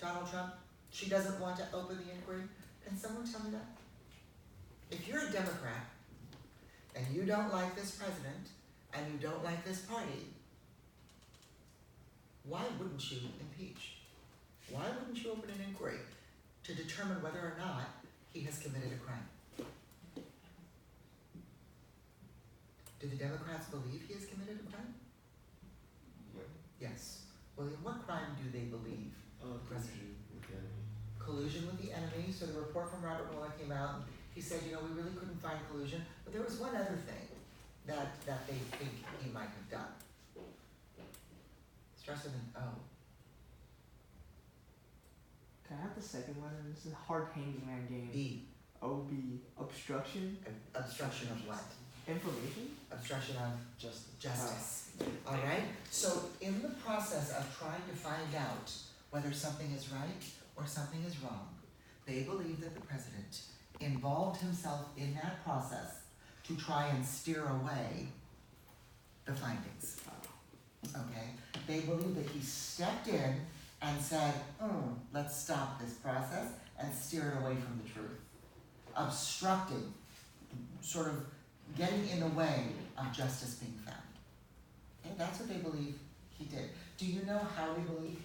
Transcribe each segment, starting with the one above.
Donald Trump? She doesn't want to open the inquiry? Can someone tell me that? If you're a Democrat and you don't like this president and you don't like this party, why wouldn't you impeach? Why wouldn't you open an inquiry to determine whether or not he has committed a crime? Do the Democrats believe he has committed a crime? Yes. William, what crime do they believe? Collusion with the enemy. Collusion with the enemy. So the report from Robert Mueller came out and he said, we really couldn't find collusion, but there was one other thing that they think he might have done. Starts with an O. Can I have the second letter? This is a hard handyman game. B. O-B. Obstruction? Obstruction of what? Information? Obstruction of justice. All right? So in the process of trying to find out whether something is right or something is wrong, they believe that the president involved himself in that process to try and steer away the findings. Okay? They believe that he stepped in and said, let's stop this process and steer it away from the truth. Obstructing, sort of getting in the way of justice being found. Okay? That's what they believe he did. Do you know how they believe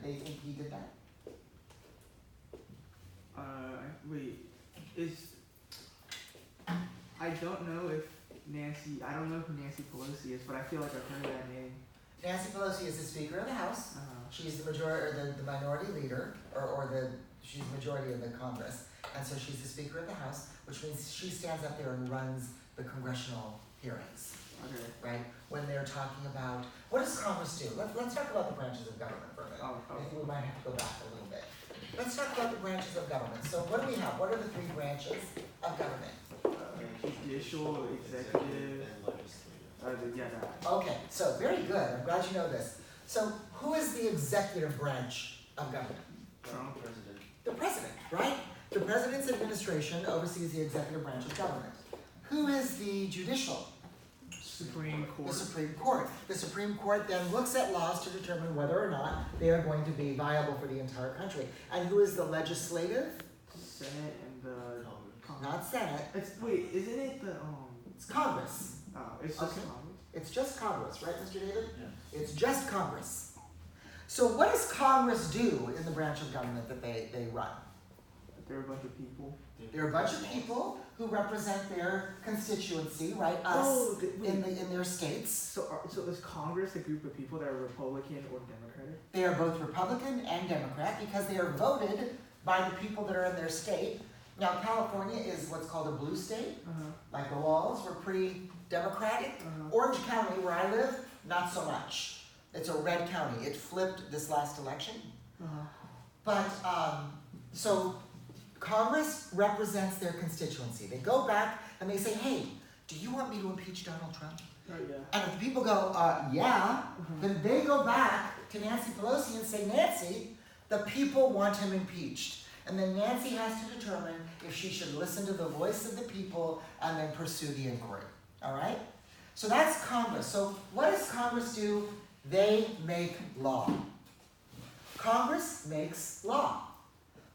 they think he did that? I don't know I don't know who Nancy Pelosi is, but I feel like I've heard that name. Nancy Pelosi is the Speaker of the House. She's the majority, or the minority leader, she's the majority of the Congress, and so she's the Speaker of the House, which means she stands up there and runs the congressional hearings. Okay. Right? When they're talking about, what does Congress do? Let's talk about the branches of government for a minute. I think we might have to go back a little bit. Let's talk about the branches of government. So what do we have? What are the three branches of government? Judicial, executive, and legislative. Okay, so very good. I'm glad you know this. So who is the executive branch of government? Trump. President. The president, right? The president's administration oversees the executive branch of government. Who is the judicial? Supreme Court. The Supreme Court. The Supreme Court then looks at laws to determine whether or not they are going to be viable for the entire country. And who is the legislative? Senate and the Congress. Not Senate. Isn't it the It's Congress. Oh, it's just Okay. Congress. It's just Congress, right, Mr. David? Yeah. It's just Congress. So what does Congress do in the branch of government that they run? There are a bunch of people. They're a bunch of people who represent their constituency, right? Us in their states. So is Congress a group of people that are Republican or Democratic? They are both Republican and Democrat because they are voted by the people that are in their state. Now, California is what's called a blue state. Like the walls were pretty Democratic. Orange County, where I live, not so much. It's a red county. It flipped this last election. But, so Congress represents their constituency. They go back and they say, hey, do you want me to impeach Donald Trump? Yeah. And if the people go, yeah, then they go back to Nancy Pelosi and say, Nancy, the people want him impeached. And then Nancy has to determine if she should listen to the voice of the people and then pursue the inquiry. All right? So that's Congress. So what does Congress do? They make law. Congress makes law.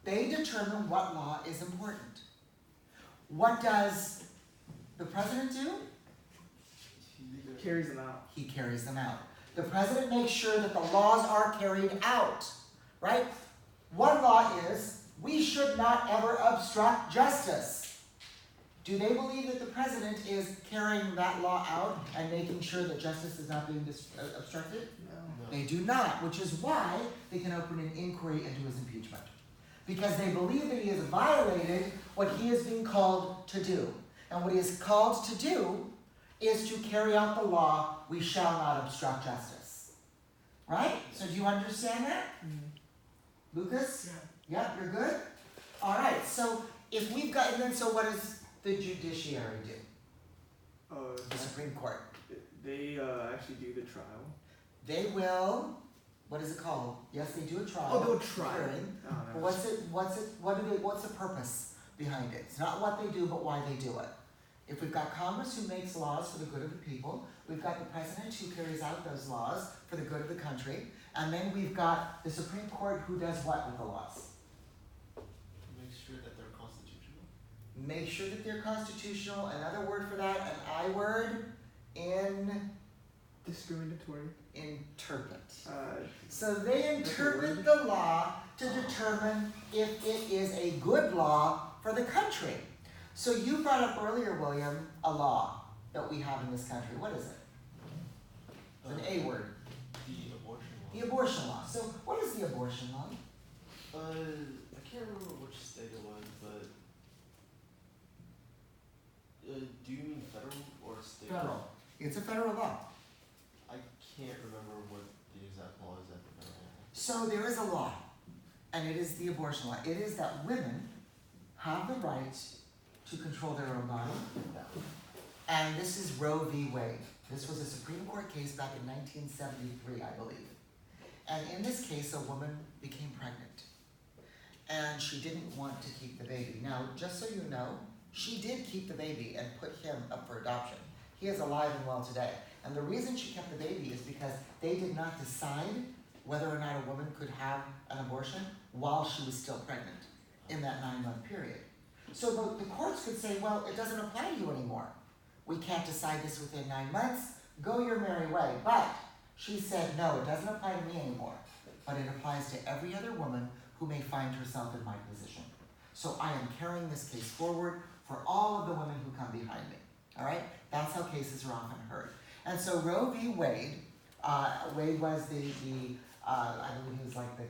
They determine what law is important. What does the president do? He carries them out. He carries them out. The president makes sure that the laws are carried out, right? One law is, we should not ever obstruct justice. Do they believe that the president is carrying that law out and making sure that justice is not being obstructed? No. They do not, which is why they can open an inquiry into his impeachment. Because they believe that he has violated what he is being called to do. And what he is called to do is to carry out the law, we shall not obstruct justice. Right? So do you understand that? Lucas? Yeah. Yep, you're good? All right, so if we've got, and then so what does the judiciary do? The Supreme Court. They actually do the trial. They will, what is it called? Yes, they do a trial. Oh, they'll try. Hearing. Oh, no. What's the purpose behind it? It's not what they do, but why they do it. If we've got Congress who makes laws for the good of the people, we've got the president who carries out those laws for the good of the country, and then we've got the Supreme Court who does what with the laws? Make sure that they're constitutional. Make sure that they're constitutional. Another word for that, an I word, Discriminatory. interpret. Uh, So they interpret the law to determine if it is a good law for the country. So you brought up earlier, William, a law that we have in this country. What is it? It's an A word. The abortion law. The abortion law. So what is the abortion law? I can't remember which state it was, but do you mean federal or state? Federal. It's a federal law. I can't remember what the exact law is at the moment. So there is a law, and it is the abortion law. It is that women have the right to control their own body. And this is Roe v. Wade. This was a Supreme Court case back in 1973, I believe. And in this case, a woman became pregnant. And she didn't want to keep the baby. Now, just so you know, she did keep the baby and put him up for adoption. He is alive and well today. And the reason she kept the baby is because they did not decide whether or not a woman could have an abortion while she was still pregnant in that 9-month period. So the courts could say, well, it doesn't apply to you anymore. We can't decide this within 9 months. Go your merry way. But she said, no, it doesn't apply to me anymore. But it applies to every other woman who may find herself in my position. So I am carrying this case forward for all of the women who come behind me. All right? That's how cases are often heard. And so Roe v. Wade, Wade was I believe he was like the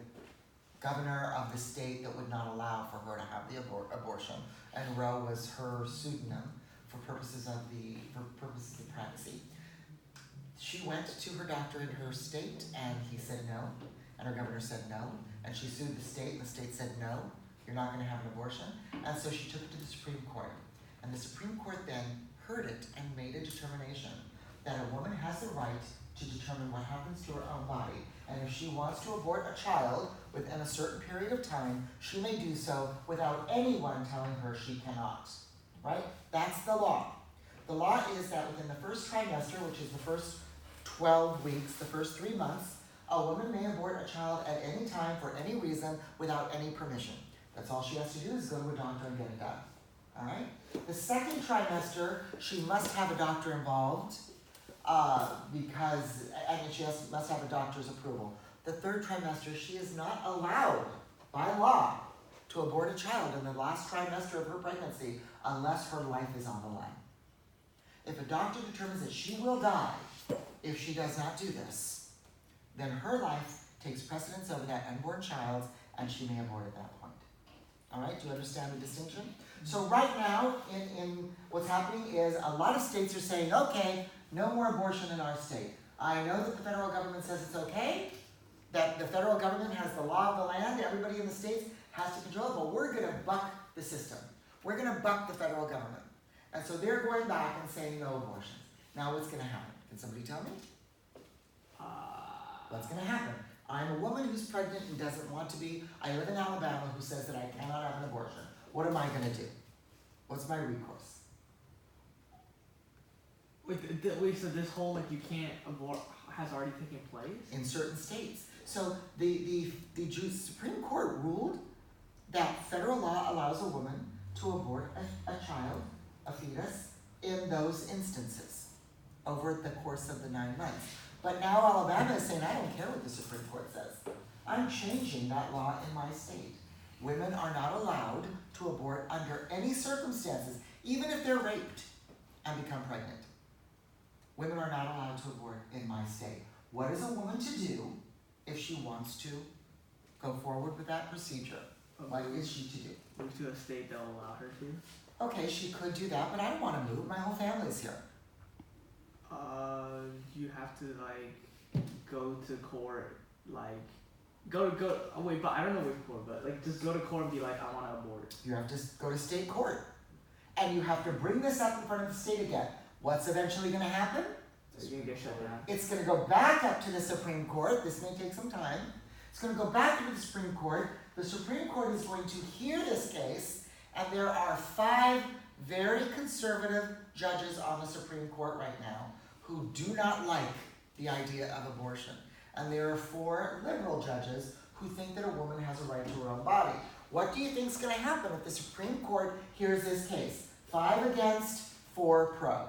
governor of the state that would not allow for her to have the abortion, and Roe was her pseudonym for purposes of privacy. She went to her doctor in her state, and he said no, and her governor said no, and she sued the state, and the state said no, you're not going to have an abortion, and so she took it to the Supreme Court, and the Supreme Court then heard it and made a determination that a woman has the right to determine what happens to her own body. And if she wants to abort a child within a certain period of time, she may do so without anyone telling her she cannot. Right? That's the law. The law is that within the first trimester, which is the first 12 weeks, the first 3 months, a woman may abort a child at any time for any reason without any permission. That's all she has to do is go to a doctor and get it done. All right? The second trimester, she must have a doctor involved, she must have a doctor's approval. The third trimester, she is not allowed by law to abort a child in the last trimester of her pregnancy unless her life is on the line. If a doctor determines that she will die if she does not do this, then her life takes precedence over that unborn child's, and she may abort at that point. All right, do you understand the distinction? So right now, in what's happening is a lot of states are saying, okay, no more abortion in our state. I know that the federal government says it's okay, that the federal government has the law of the land, everybody in the states has to control it, but we're going to buck the system. We're going to buck the federal government. And so they're going back and saying no abortions. Now what's going to happen? Can somebody tell me? What's going to happen? I'm a woman who's pregnant and doesn't want to be. I live in Alabama who says that I cannot have an abortion. What am I going to do? What's my recourse? Wait, so this whole you can't abort has already taken place? In certain states. So the Supreme Court ruled that federal law allows a woman to abort a child, a fetus, in those instances over the course of the 9 months. But now Alabama is saying, I don't care what the Supreme Court says. I'm changing that law in my state. Women are not allowed to abort under any circumstances, even if they're raped and become pregnant. Women are not allowed to abort in my state. What is a woman to do if she wants to go forward with that procedure? What is she to do? Move to a state that will allow her to? Okay, she could do that, but I don't want to move. My whole family's here. You have to go to court, wait, but I don't know which court, but just go to court and be like, I want to abort. You have to go to state court. And you have to bring this up in front of the state again. What's eventually going to happen? It's going to get shut down. It's going to go back up to the Supreme Court. This may take some time. It's going to go back to the Supreme Court. The Supreme Court is going to hear this case, and there are 5 very conservative judges on the Supreme Court right now who do not like the idea of abortion. And there are 4 liberal judges who think that a woman has a right to her own body. What do you think is going to happen if the Supreme Court hears this case? 5 against, 4 pro.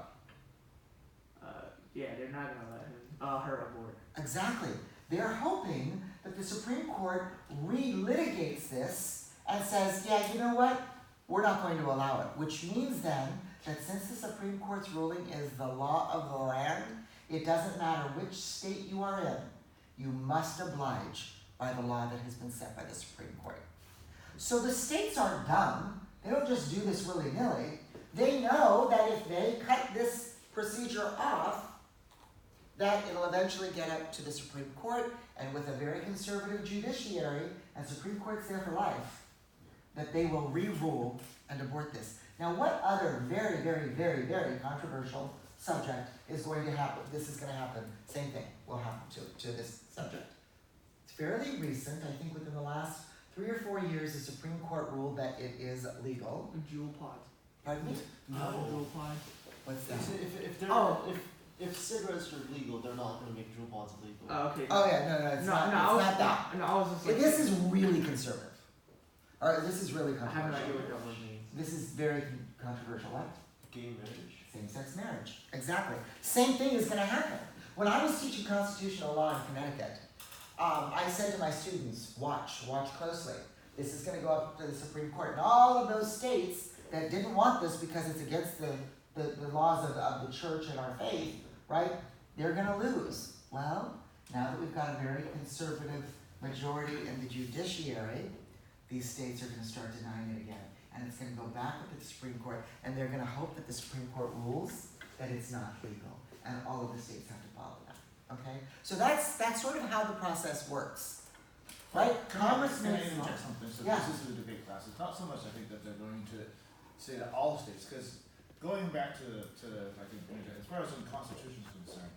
Yeah, they're not gonna let her abort. Exactly. They're hoping that the Supreme Court relitigates this and says, yeah, you know what? We're not going to allow it. Which means then that since the Supreme Court's ruling is the law of the land, it doesn't matter which state you are in, you must oblige by the law that has been set by the Supreme Court. So the states aren't dumb. They don't just do this willy-nilly. They know that if they cut this procedure off, that it'll eventually get up to the Supreme Court, and with a very conservative judiciary, and Supreme Court's there for life, that they will re-rule and abort this. Now, what other very, very, very, very controversial subject is going to happen? This is going to happen. Same thing will happen to this subject. It's fairly recent. I think within the last 3 or 4 years, the Supreme Court ruled that it is legal. Jewel pods. Pardon me? Jewel pods. What's that? If cigarettes are legal, they're not going to make Juul pods illegal. Oh, okay. Oh yeah, no, it's not that. No, I was just like. This is really conservative. Or this is really I have no idea controversial. what that word means. This is very controversial. What? Gay marriage. Same-sex marriage. Exactly. Same thing is going to happen. When I was teaching constitutional law in Connecticut, I said to my students, watch closely. This is going to go up to the Supreme Court. And all of those states that didn't want this because it's against the laws of the church and our faith, right, they're going to lose. Well, now that we've got a very conservative majority in the judiciary, these states are going to start denying it again. And it's going to go back up to the Supreme Court, and they're going to hope that the Supreme Court rules that it's not legal, and all of the states have to follow that. Okay? So that's sort of how the process works. Right? Congress Can I makes interject something? So Yeah. this is a debate class. It's not so much I think that they're going to say that all states, because going back to if I can interject, as far as the Constitution is concerned,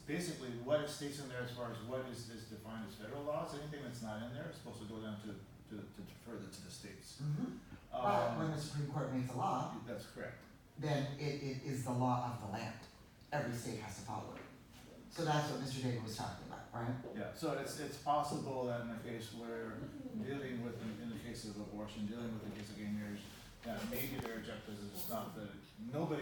basically what it states in there as far as what is defined as federal laws, anything that's not in there is supposed to go down to further to the states. Mm-hmm. But when the Supreme Court makes a law, That's correct. then it is the law of the land. Every state has to follow it. So that's what Mr. David was talking about, right? Yeah, so it's possible that in a case where dealing with, in the case of abortion, dealing with the case of gay marriage, that maybe their objective is not that nobody